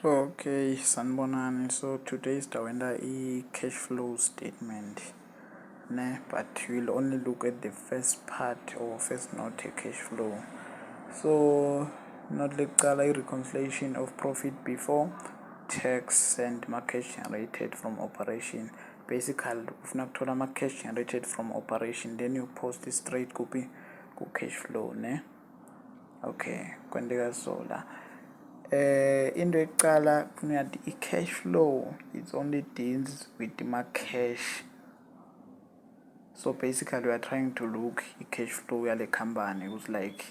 Okay, sanibonani. So today sitawenda cash flow statement, ne? But we'll only look at the first part or first note cash flow. So note lecala reconciliation of profit before tax and cash generated from operation. Basically, ufuna kuthola cash generated from operation, then you post straight ku cash flow, ne? Okay, kwendeka so la. Into ekuqala kufuneka i-cash flow it only deals with the cash. So basically we are trying to look i-cash flow yale company ukuthi like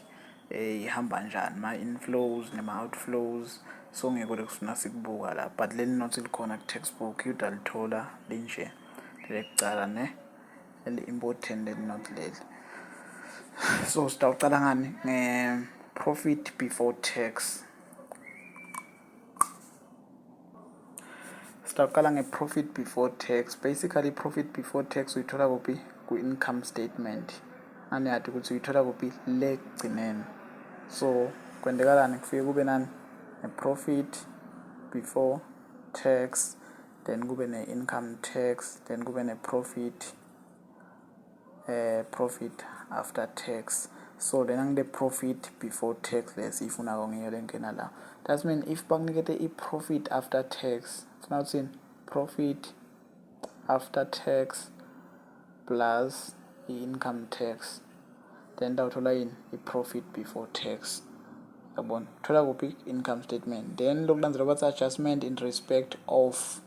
ihamba njani ma-inflows nema-outflows. So ngeke lekufuna sikubuka la, but leli note likhona ku-textbook udalithola linje lekucala, ne? Eli-important leli note leli. So sitawucala ngani nge-profit before tax. Sitaqala nge-profit before tax. Basically profit before tax uyithola kuphi ku-income statement, aniyati ukuthi uyithola kuphi le ekugcineni. So kwendekalani, kufike kube nani ne-profit before tax, then kube ne-income tax, then kube ne-profit profit after tax. So lena ngile profit before tax lesifuna kongiyo lenkena la. That means if bakunikete i-profit after tax, funa uthini? Profit after tax plus i-income tax, then dawuthola yini? I-profit before tax. Yabona, thola kuphi? Income statement. Then lokulandela bathi adjustment in respect of.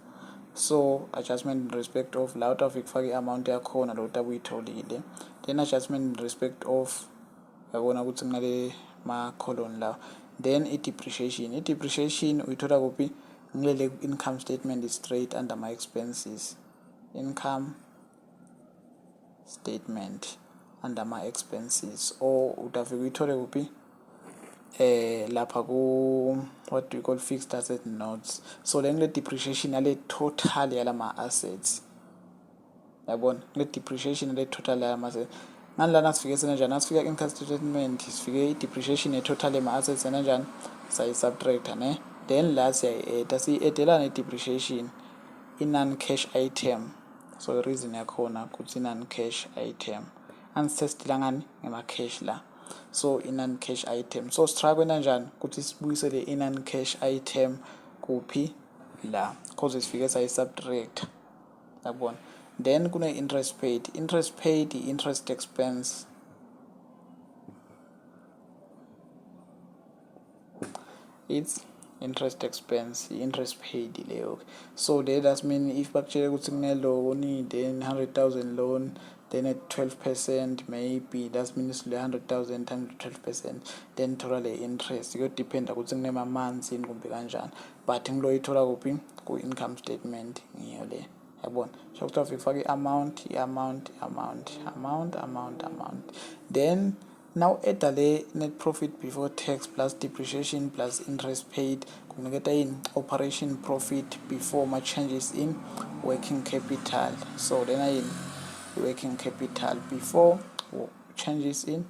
So adjustment in respect of la utawufika kufaka i-amount yakhona lo tabuyitholile, then adjustment in respect of yabona ukuthi ngale ma-colon lawa. Then i-depreciation uyithola kuphi? Ngile income statement is straight under my expenses. Income statement under my expenses, or utafika uyithole kuphi? Lapha ku what do you call fixed asset notes. So le depreciation yale total yalama assets, yabona, le depreciation yale total yalama assets. Ngalana sifike senanjani? Asifika income statement sifike i-depreciation ye-total yama-assets senanjani? Sayi-subtract, ne? Then la siyayi-add, siyi-addela ne-depreciation i-non-cash item. So reason yakhona kuthi non-cash item angisitestila ngani ngema-cash la. So i-non-cash item, so sitry kwenta njani ukuthi sibuyisele i-non-cash item kuphi la, cause sifike sayi-subtract, yabona. Then kune-interest paid. Interest paid i-interest expense. It's interest expense, interest paid leyo. So that does mean if bakutshele ukuthi kune-loan, then 100,000 loan, then at 12% maybe that means le 100,000 times 12%, then thola le interest kuyodependa ukuthi kunema-months yini kumbe kanjani, but ngiloyithola kuphi? Ku-income statement ngiyo le, yabona. So kuthiwa fake i-amount, then now add le net profit before tax plus depreciation plus interest paid kuniketa in operation profit before my changes in working capital. So then I in working capital before changes in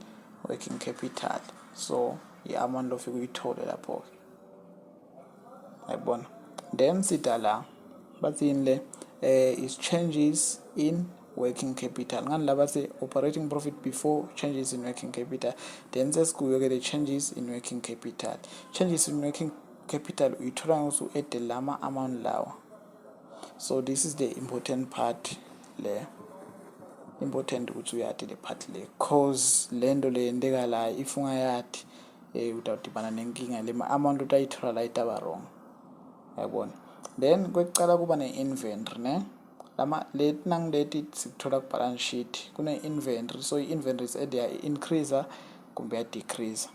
working capital. So i-amount lofika uyithole lapho, yabona. Then sita la bathini le is changes in working capital. Ngani la bathi operating profit before changes in working capital, then sesikuyo ke the changes in working capital. Changes in working capital uyithola ngokuthi u-add lama amount lawa. So this is the important part le, important ukuthi uyade le part le, cause lento le yendeka la if ungayadi utawudibana nenkinga, le amount utayithola la itaba wrong, yabona. Then kwekucala kuba ne-inventory, ne? Lama leti nangileti sikuthola ku balance sheet kune-inventory. So i-inventory is either increaser kumbe decreaser,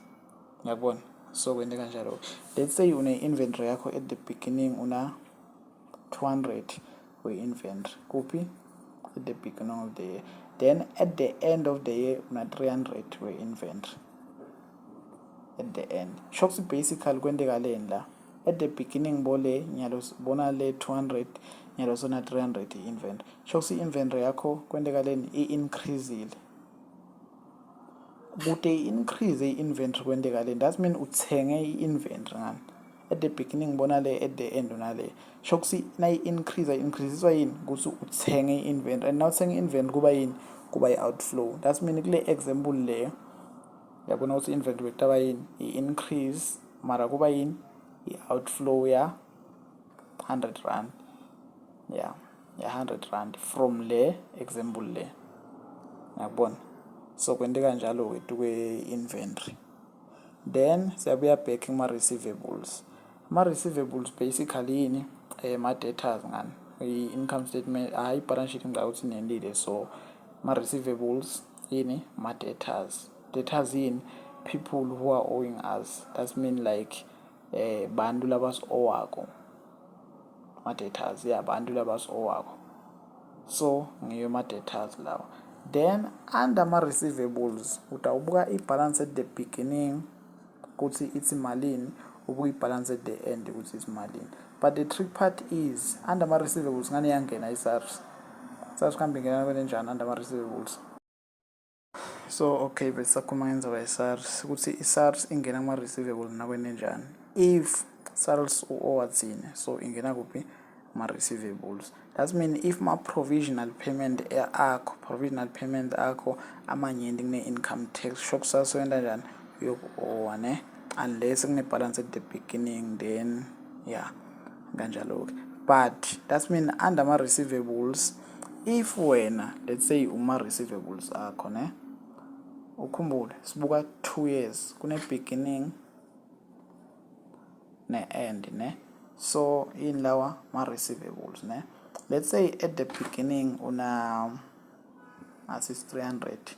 yabona. So kwendeka kanjalo. Let's say une-inventory yakho at the beginning una 200 we-inventory kuphi at the beginning of the year, then at the end of the year una 300 we-inventory at the end. Shoks basically kwendeka leni la at the beginning bole nyalo bona le 200 nyalo sona 300 i-inventory. Shoks i-inventory yakho kwendeka leni i-increasile, kute i-increase i-inventory kwendeka leni, that mean uthenge i-inventory ngani at the beginning bona le, at the end una le. Shokuthi increaseiswa yini ukuthi uthenge inventory, and now uthenge inventory kuba yini, kuba i-outflow. That's mean kule example le yabona ukuthi inventory bekutaba yini, i-increase mara kuba yini, i-outflow ya 100 rand, ya 100 rand from le example le, ngiyabona. So kwenteka njalo-ke kwe-inventory. Then siyabuya back kuma-receivables. Ama-receivables basically yini, ma-debtors ngani, i-income statement, hhayi i-balance sheet ngicabanga ukuthi nendile. So ma-receivables yini, ma-debtors. Debtors yini, people who are owing us. That's mean like bantu labas-owako, ma-debtors, yeah, bantu labas-owako. So ngiyo ma-debtors lawa. Then under ma-receivables utawubuka i-balance at the beginning ukuthi it's malini, ubuka i-balance at the end ukuthi it's malini. But the trick part is under ma-receivables ngani yangena i-SARS. SARS kambe ngena kanjani under ma-receivables? So okay, besisakhuluma ngendzaba ye-SARS ukuthi i-SARS ingena kuma-receivables nakwenenjani. If SARS uowatsine, so ingena kuphi, ma-receivables. That's mean if ma-provisional payment akho amanyenti kune-income tax, shock SARS wenda njani, uyoku-owa ne, unless kune-balance at the beginning, then yeah, kanjalo-ke. But that's mean under ma-receivables, if wena, let's say uma-receivables akho ne, ukhumbule sibuka 2 years, kune-beginning ne-end ne. So in lawa ma-receivables ne, let's say at the beginning una assist 300,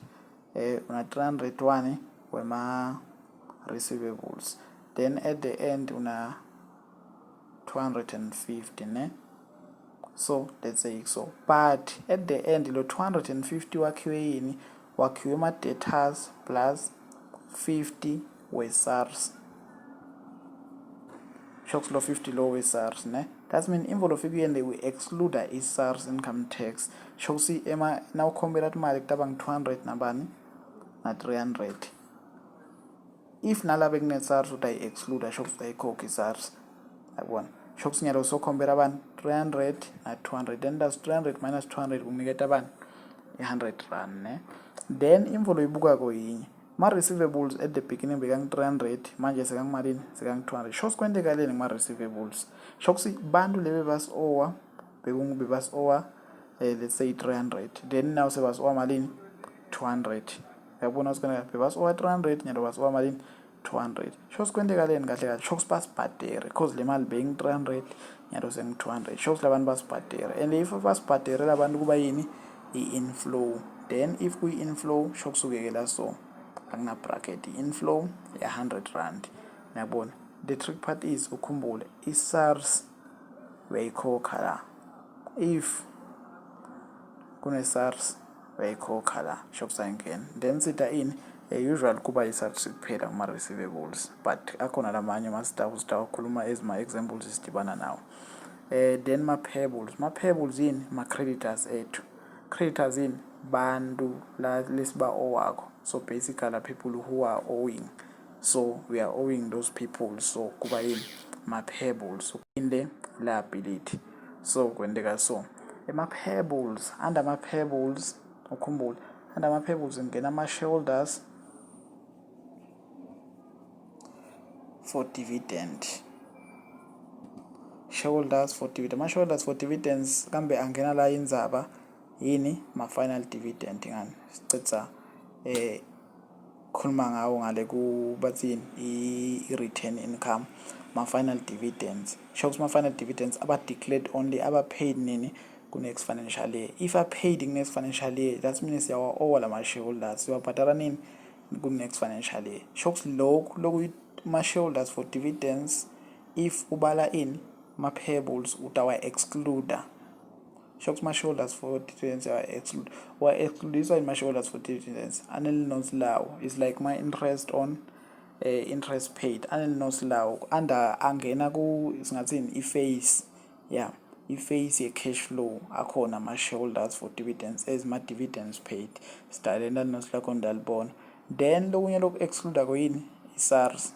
una 301 wema-receivables, then at the end una 250 ne. So let's say so, but at the end lo 250 wakhiwe yini, wakhiwe ma-debtors plus 50 we-SARS. Shocks lo 50 lo we-SARS ne. That's mean imvolo fikuyende we exclude i-SARS income tax. Shocks ema now compare imali kutabang 200 nabani na 300. If nalabe kune-SARS utayi-exclude, shocks utayikhokha i-SARS, yabona. Shocks nyalo so compare abantu 300 na 200, then that's 300 minus 200 kumniketa abantu 100 rand ne. Then imvolo ibukako yinye, ma-receivables at the beginning bekangi 300, manje sekangimalini, sekangi 200. Shocks kwentekaleni kuma-receivables, shocks bantu lebe bas-owa bebas-owa let's say 300, then now sebas-owa malini 200. Yabona usikona bebas-owa 300 nyalo bas-owa malini 200. Shocks kwentekaleni kahle kahle, shocks basibhadere because le mali beyingi 300 nyalo sengi 200. Shocks labantu basibhadere, and if basibhadere labantu kuba yini, i-inflow. Then if kuyi-inflow, shocks ukekela so akuna bracket, inflow ya 100 rand, ngiyabona. The trick part is ukhumbule i-SARS uyayikhokha la. If kune-SARS uyayikhokha la, shocks ayingena. Then sita ini, usual kuba i-SARS kuphela kuma-receivables, but akhona lamanye sitawukhuluma as ma-examples sidibana nawo. Then ma-payables yini, ma-creditors ethu. Creditors yini, bantu lesiba owako. So basically people who are owing, so we are owing those people, so kuba yini, ma-payables in the liability. So kwendeka so ema-payables, under ma-payables ukhumbule under ma-payables ngena ama-shareholders for dividend. Shareholders for dividend, ma-shareholders for dividends kambe angena la indzaba yini, ma-final dividend ngani sicitsa khuluma ngawo ngale kubatsini i-return income, ma-final dividends. Shocks ma-final dividends aba-declared only, aba-paid nini ku-next financial year. If are-paid ku-next financial year, that means siyawa-owa la ma-shareholders, siwabhadala nini ku-next financial year. Shocks lokhu ma-shareholders for dividends, if ubala in ma-payables utawa-excluda. Shocks ma-shareholders for dividends exclude, or exclude in ma-shareholders for dividends. Annual notes law is like my interest on interest paid. Annual notes law under angena ku singathini i-phase, yeah, i-phase ye-cash flow akhona ma-shareholders for dividends as ma-dividends paid. Style annual notes lakho ndalibona. Then lokunye loku exclude ko yini, i-SARS.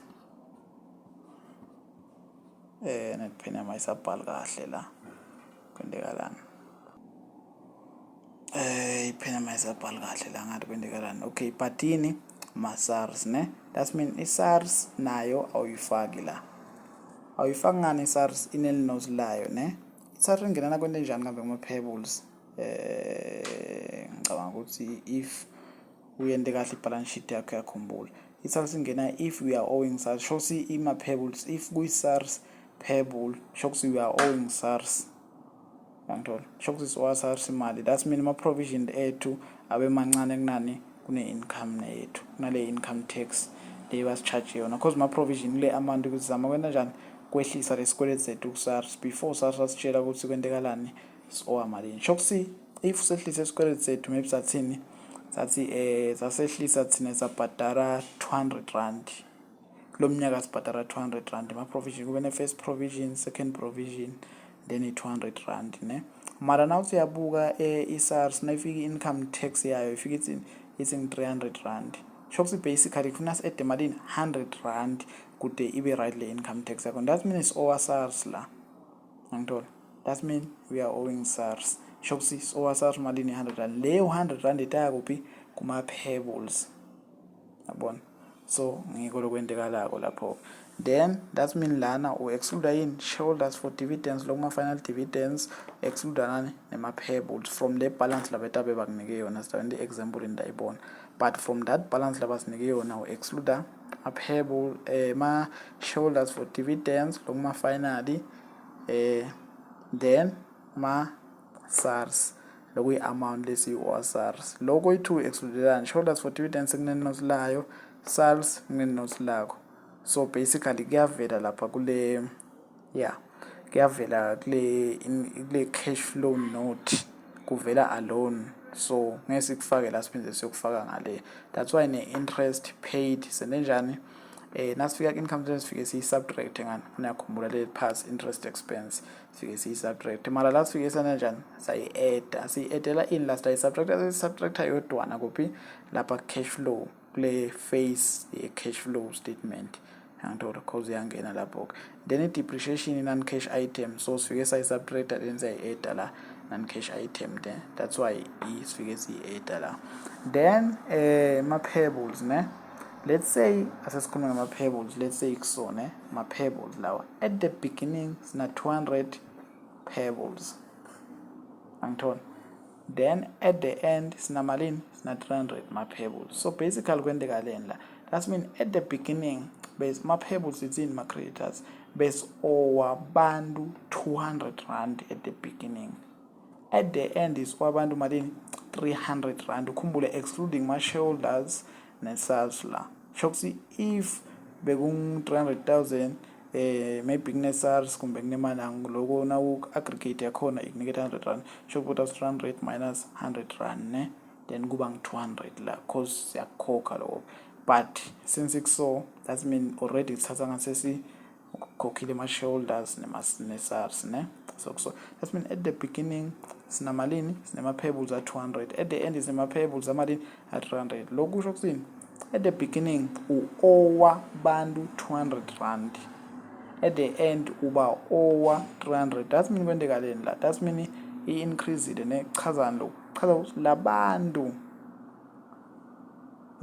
netpen yami ayisabhali kahle la kwendekalani ipen yami ayisabhali kahle la ngathi kwendekalani. Okay, but yini ma-SARS ne, that's mean i-SARS nayo awuyifaki la. Awuyifaki ngani i-SARS? Inelinozi layo ne. I-SARS ingenana kwento enjani kambe kuma-payables? Ngicabanga ukuthi if uyente kahle i-balance sheet yakho yakhumbula, i-SARS ingena if we are owing SARS, sho ukuthi ima-payables, if kuyi-SARS payable sho ukuthi we are owing SARS, yangithola, sho ukuthi sowa SARS imali. That's mean ama-provision ethu abe mancane kunani kune-income yethu, kunale income tax le basi-charge yona, cause ma-provision kule amount ukuthi zama kwenta njani kwehlisa lesikweletu sethu ku-SARS. Before SARS wasitshela ukuthi kwentekalani, si-owa malini. Sho ukuthi if sehlisa isikweletu sethu maybe sathini, sathi sasehlisa thina sabhadara 200 rand kulo mnyaka, sibhadara 200 rand ma-provision, kube ne-first provision, second provision, then i-200 rand ne. Mara nawuthi uyabuka i-SARS nayifika i-income tax yayo ifika ithi 300 rand, sho ukuthi basically kufuna si-ede malini 100 rand kude ibe right le income tax yakho. That means is-owa SARS la, angithola, that mean we are owing SARS, sho ukuthi is-owa SARS malini 100 rand. Leyo 100 rand etaya kuphi kuma-payables, yabona. So ngiko lokwentekalako lapho. Then that mean lana u-excluda yini shareholders for dividends, lokuma-final dividends, excluda nani nema-payables from le balance labetabe bakunike yona, sidaweni le-example endayibona. But from that balance labasinike yona u-excluda ma-payable ma-shareholders for dividends, lokuma-finally then ma-SARS lokuyi-amount lesiyi-owa SARS. Loko yi-2 excludelani, shareholders for dividends kuneninosi layo, SARS kuneninosi lakho. So basically kuyavela lapha kule, kuyavela kule cash flow note, kuvela alone. So ngeke sikufake la siphinde siyokufaka ngale. That's why ne-interest paid senenjani, nasifika ku-income tax sifike siyi-subtract ngani, uniyakhumbula le past interest expense sifike siyi-subtract. Mara la sifike senenjani, sayi-add, siyi-addela ini la siyi-subtracta yodwana kuphi lapha cash flow, kule face ye-cash flow statement, yangithola, cause iyangena lapho. Then i-depreciation non-cash item, so sifike sayi-subtracta then sayi-adda la non-cash item there, that's why sifike siyi-adda la. Then ma-payables ne, let's say asesikhuluma ngama-payables, let's say kuso ne, ma-payables lawa at the beginning sina 200 payables, angithola. Then at the end sina malini, sina 300 ma-payables. So basically kwentekaleni la, that's mean at the beginning base ma-payables itsini ma-creditors base owa bantu 200 rand at the beginning, at the end is owabantu malini 300 rand, ukhumbule excluding ma-shareholders ne-SARS la. Sho ukuthi if bekung 300,000 maybe kune-SARS kumbe kunemanangu, loko nawu-aggregate yakhona ikunike 300 rand, sho ukuthi 300 minus 100 rand ne, then kuba ngu-200 la, cause siyakhokha lokho. But since ikuso, that mean already sithatha ngasesi ukhokhile ma-shareholders ne-SARS ne. So that mean at the beginning sinamalini, sinema-payables a-200, at the end sinema-payables amalini a-300. Lokhu kusho kuthini, at the beginning u-owa bantu 200 rand, at the end uba owa 300. That's mean kwentekaleni la, that's mean i-increasile ne, kuchazani lokhu, kuchaza ukuthi labantu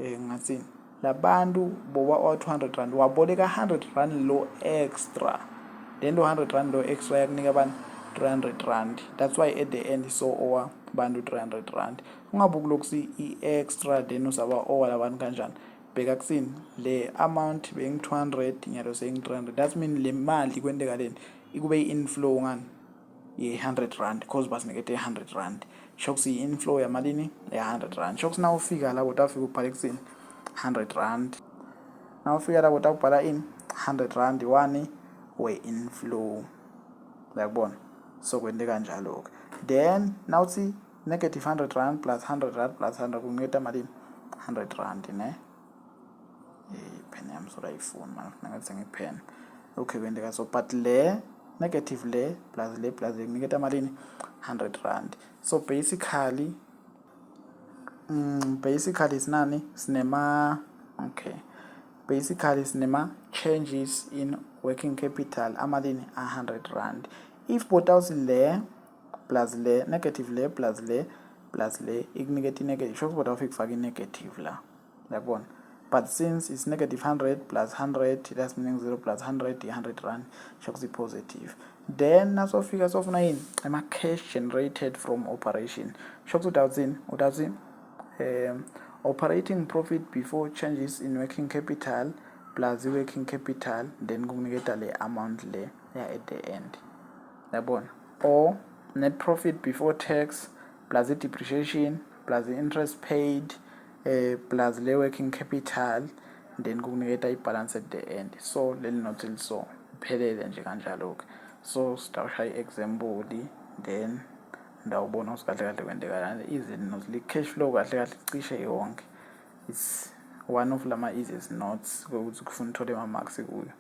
ngathini, labantu boba owa 200 rand waboleka 100 rand lo extra, then lo 100 rand lo extra yakunika abantu 300 rand. That's why at the end so owa bantu 300 rand. Ungabuki lokhu i-extra then usaba owa labantu kanjani, bheka kusini le amount being 200 nyalo saying 300. That mean le mali kwentekaleni ikube i-inflow ngani ye-100 rand, because basinikete 100 rand, sho ukuthi i-inflow yamalini ya-100 rand. Sho ukuthi nawufika la kodwa ufika ubhale kusini 100 rand, nawufika la kodwa ubhala ini 100 rand wani we-inflow, uyakubona. So kwente kanjalo-ke. Then nawuthi negative 100 rand plus 100 rand plus 100 kuniketa malini 100 rand ne. Pen yami sodayifuni manje, nangathi ngipen. Okay kwenteka so, but le negative le plus le plus le kuniketa malini 100 rand. So basically sinani sinema, okay, basically sinema changes in working capital amalini 100 rand. If botawuthi le plus le negative le plus le plus le ikuniketa negative, sho ukuthi awufika kufaka negative la, yabona. But since it's negative 100 plus 100, that's meaning 0 plus 100, 100 rand, sho ukuthi positive. Then nasofika sofuna yini ama cash generated from operation, sho ukuthi utawuthi operating profit before changes in working capital plus working capital, then kuniketa le amount le at the end, yabona. Or net profit before tax plus the depreciation plus the interest paid plus the working capital, then kuniketa i-balance at the end. So leli note liso phelele nje kanjalo-ke. So sitawushaya i-example, then ndawubona ukuthi kahle kahle kwentekalani. Easy note li cash flow kahle kahle cishe yonke. It's one of lama easiest notes ukuthi kufuna uthole ama marks kuyo.